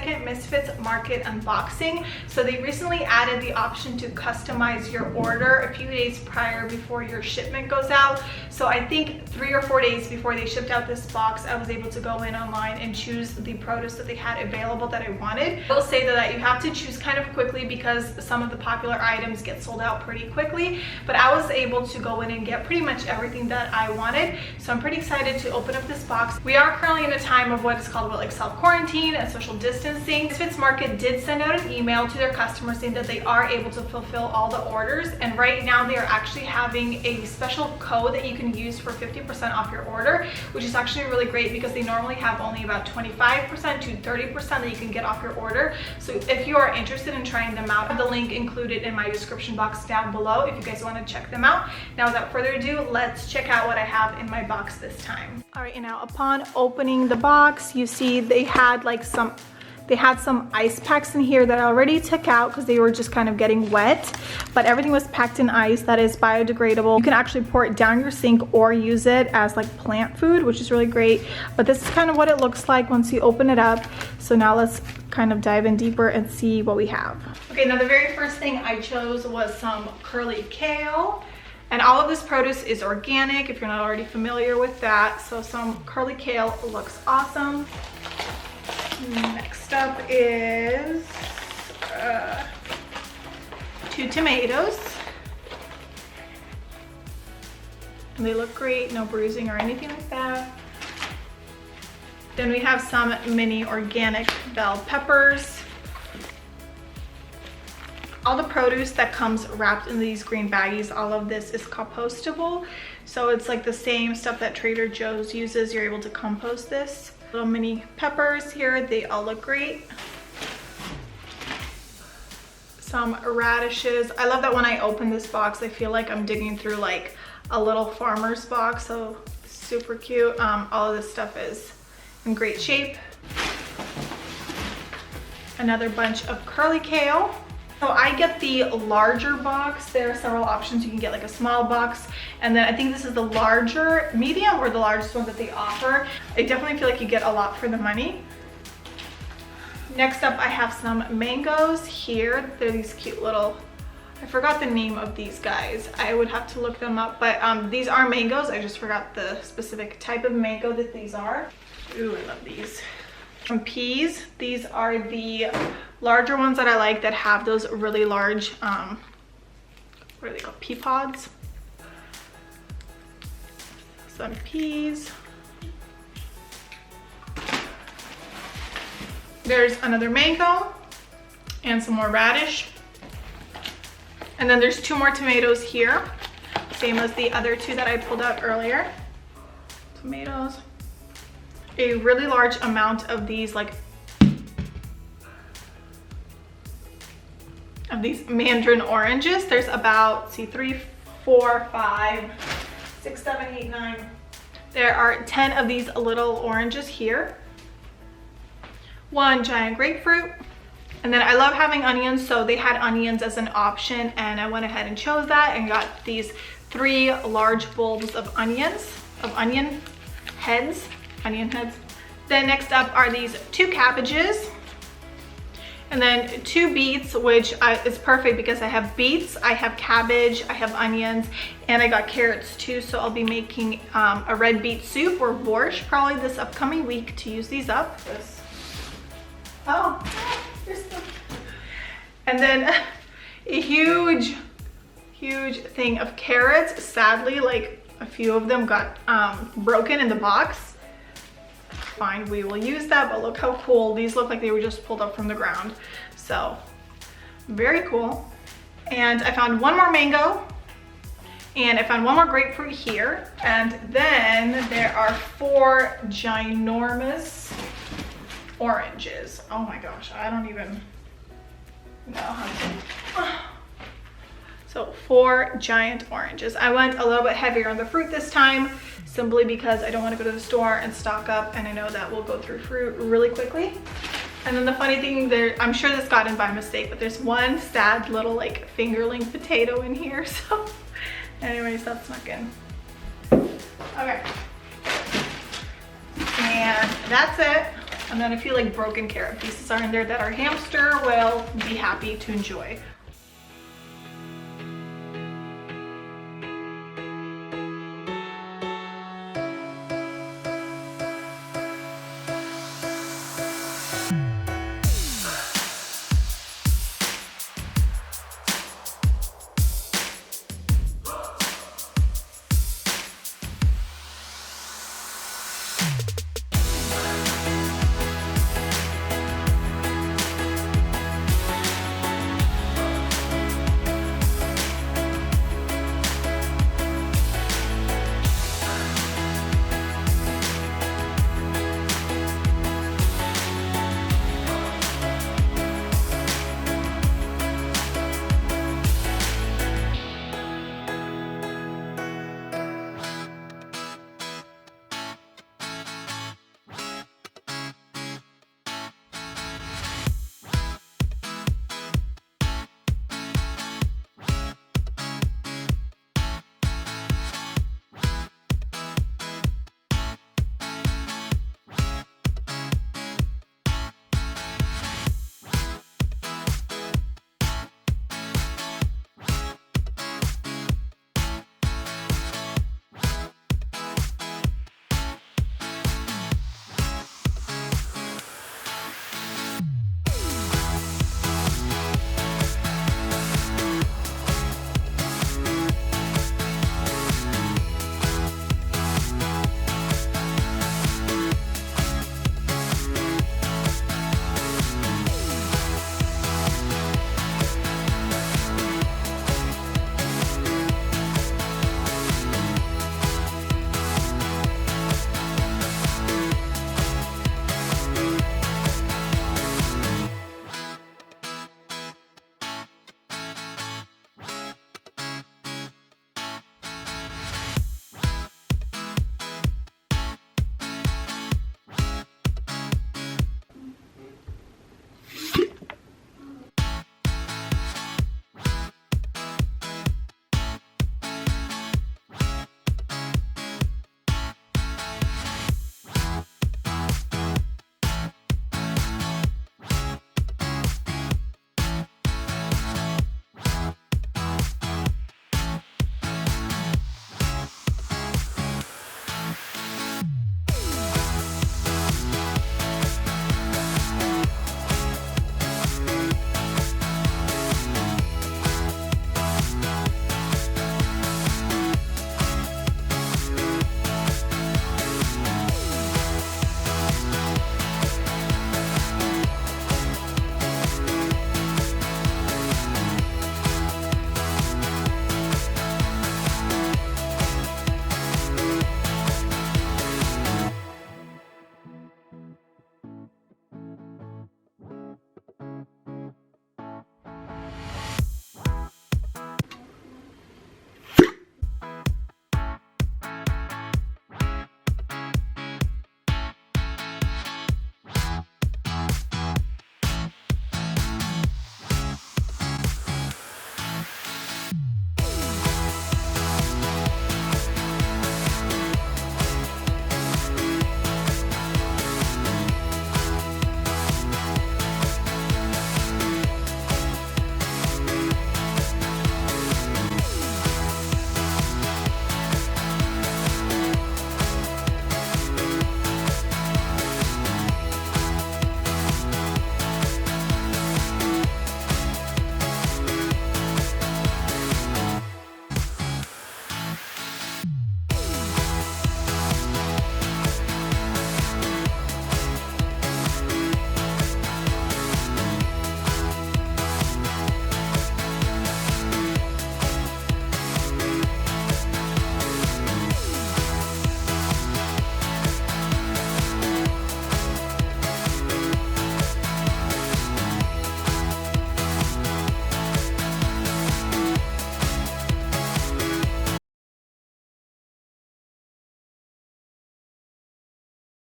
second Misfits Market unboxing. So they recently added the option to customize your order a few days prior before your shipment goes out. So I think 3 or 4 days before they shipped out this box, I was able to go in online and choose the produce that they had available that I wanted. I will say that you have to choose kind of quickly because some of the popular items get sold out pretty quickly, but I was able to go in and get pretty much everything that I wanted. So I'm pretty excited to open up this box. We are currently in a time of what is called like self-quarantine and social distancing. Misfits Market did send out an email to their customers saying that they are able to fulfill all the orders, and right now they are actually having a special code that you can use for 50% off your order, which is actually really great because they normally have only about 25% to 30% that you can get off your order. So if you are interested in trying them out, I have the link included in my description box down below if you guys want to check them out. Now without further ado, let's check out what I have in my box this time. All right, and now upon opening the box, you see they had some ice packs in here that I already took out because they were just kind of getting wet, but everything was packed in ice that is biodegradable. You can actually pour it down your sink or use it as like plant food, which is really great. But this is kind of what it looks like once you open it up. So now let's kind of dive in deeper and see what we have. Okay, now the very first thing I chose was some curly kale. And all of this produce is organic if you're not already familiar with that. So some curly kale looks awesome. Next up is 2 tomatoes. And they look great, no bruising or anything like that. Then we have some mini organic bell peppers. All the produce that comes wrapped in these green baggies, all of this is compostable. So it's like the same stuff that Trader Joe's uses. You're able to compost this. Little mini peppers here, they all look great. Some radishes. I love that when I open this box, I feel like I'm digging through like a little farmer's box, so super cute. All of this stuff is in great shape. Another bunch of curly kale. So I get the larger box. There are several options. You can get like a small box, and then I think this is the larger, medium, or the largest one that they offer. I definitely feel like you get a lot for the money. Next up, I have some mangoes here. They're these cute little, I forgot the name of these guys. I would have to look them up, but these are mangoes. I just forgot the specific type of mango that these are. Ooh, I love these. Some peas. These are the larger ones that I like that have those really large, what are they called? Pea pods. Some peas. There's another mango and some more radish. And then there's 2 more tomatoes here, same as the other 2 that I pulled out earlier. Tomatoes. A really large amount of these Mandarin oranges. There's about, see, 3, 4, 5, 6, 7, 8, 9. There are 10 of these little oranges here. 1 giant grapefruit. And then I love having onions, so they had onions as an option, and I went ahead and chose that and got these 3 large bulbs of onions, onion heads. Then next up are these 2 cabbages, and then 2 beets, which is perfect because I have beets, I have cabbage, I have onions, and I got carrots too. So I'll be making a red beet soup or borscht probably this upcoming week to use these up. And then a huge thing of carrots. Sadly, like a few of them got broken in the box. Fine, we will use that, but look how cool. These look like they were just pulled up from the ground. So very cool. And I found 1 more mango, and I found 1 more grapefruit here. And then there are 4 ginormous oranges. Oh my gosh, I don't even know how to. So 4 giant oranges. I went a little bit heavier on the fruit this time, simply because I don't want to go to the store and stock up, and I know that we'll go through fruit really quickly. And then the funny thing there, I'm sure this got in by mistake, but there's 1 sad little like fingerling potato in here. So anyways, that's not good. Okay. And that's it. And then a few like broken carrot pieces are in there that our hamster will be happy to enjoy.